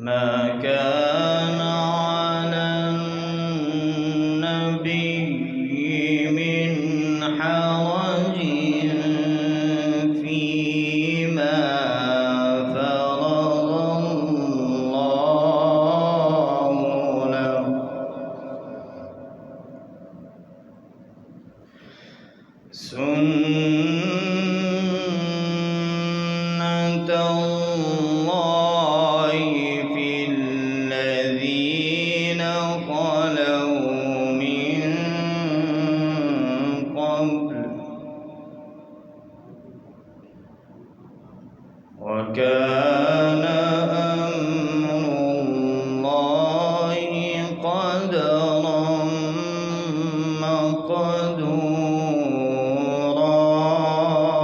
ما كان على النبي من حرج فيما فرض الله له سنة الله في الذين خلوا من قبل وكان أمر الله قدرا مقدورا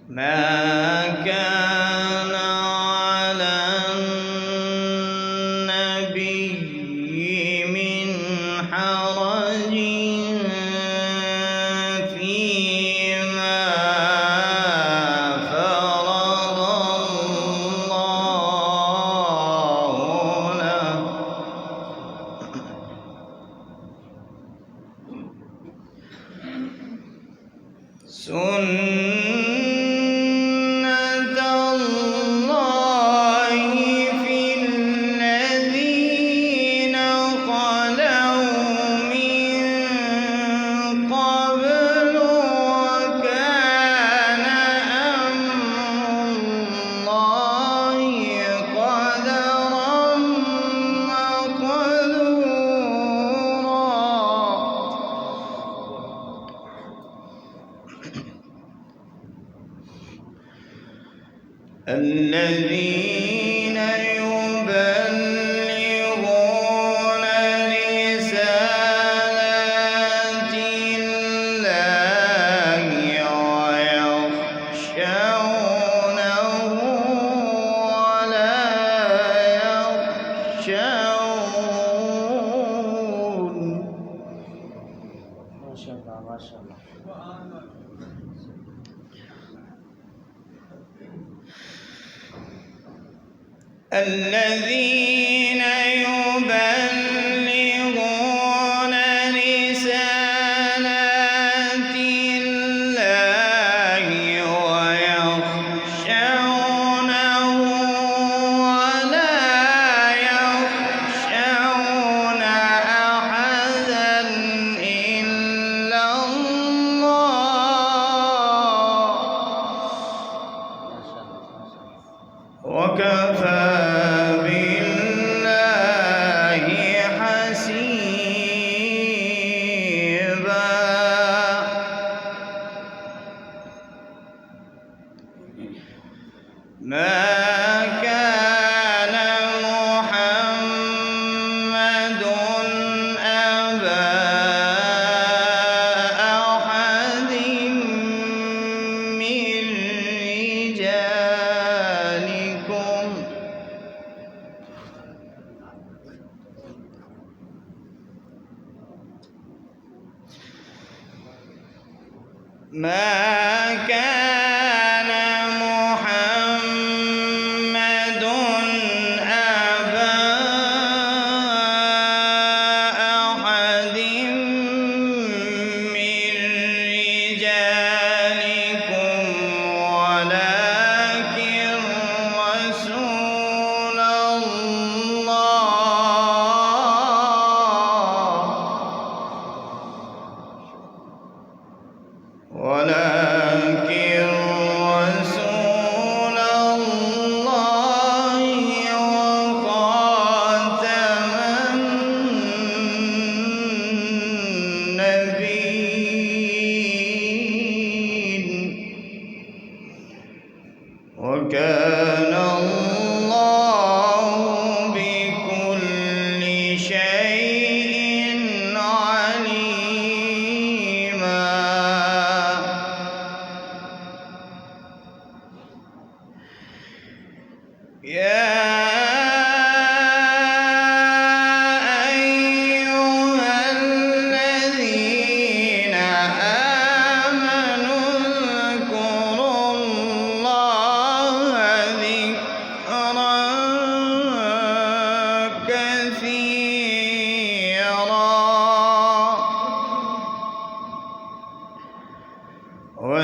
ما كان على النبي من حرج فيما فرض الله له سنة الله في الذين خلوا من قبل وكان أمر الله قدرا مقدورا الذين يبلغون رسالات الله ويخشونه ولا يخشون ما شاء الله ما شاء الله. الذين يبلغون رسالات الله ويخشونه ولا يخشون أحدا إلا الله وكفى بالله حسيبا ما كان محمد أبا أحد من رجالكم ما كان محمد أبا أحد من رجالكم ولكن رسول الله ولكن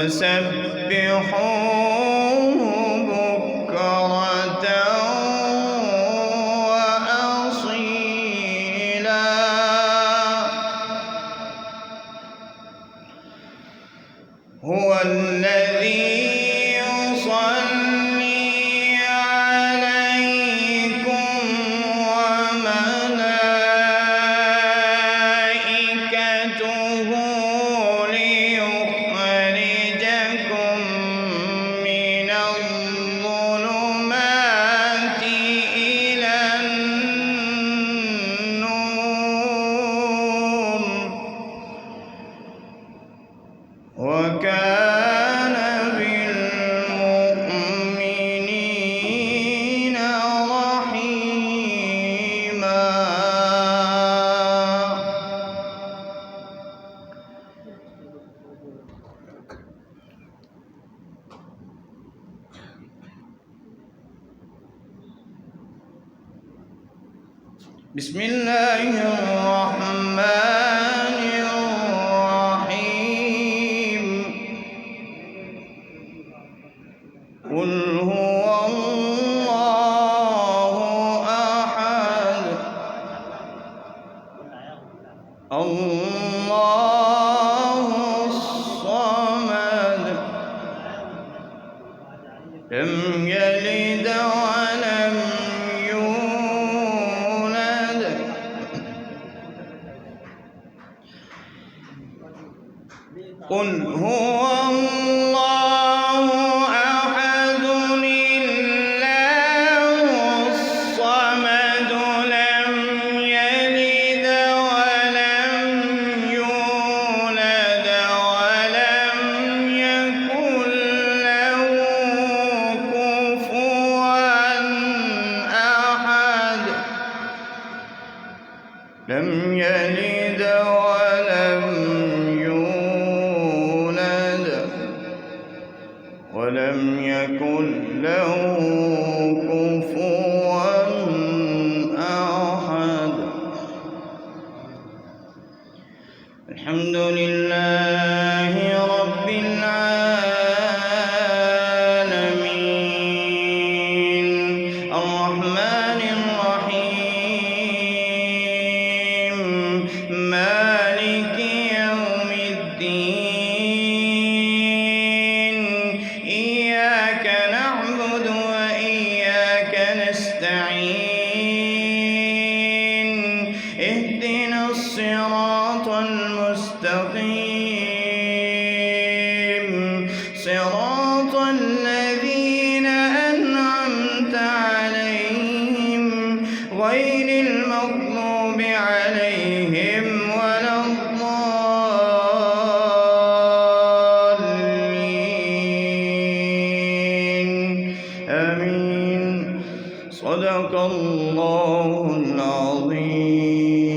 وسبحوه بكرة وأصيلا هو الذي يصلي عليكم وملائكته ليخرجكم من الظلمات إلى النور وكان بالمؤمنين رحيما بسم الله الرحمن الرحيم قل هو الله أحد الله الصمد لم يلد ولم يولد قل هو الله أحد الله الصمد لم يلد ولم يولد ولم يكن له كفوا أحد لم يلد ولم يولد ولم يكن له كفوا أحد الحمد لله رب العالمين الرحمن الرحيم مالك يوم الدين إياك نعبد وإياك نستعين اهدنا الصراط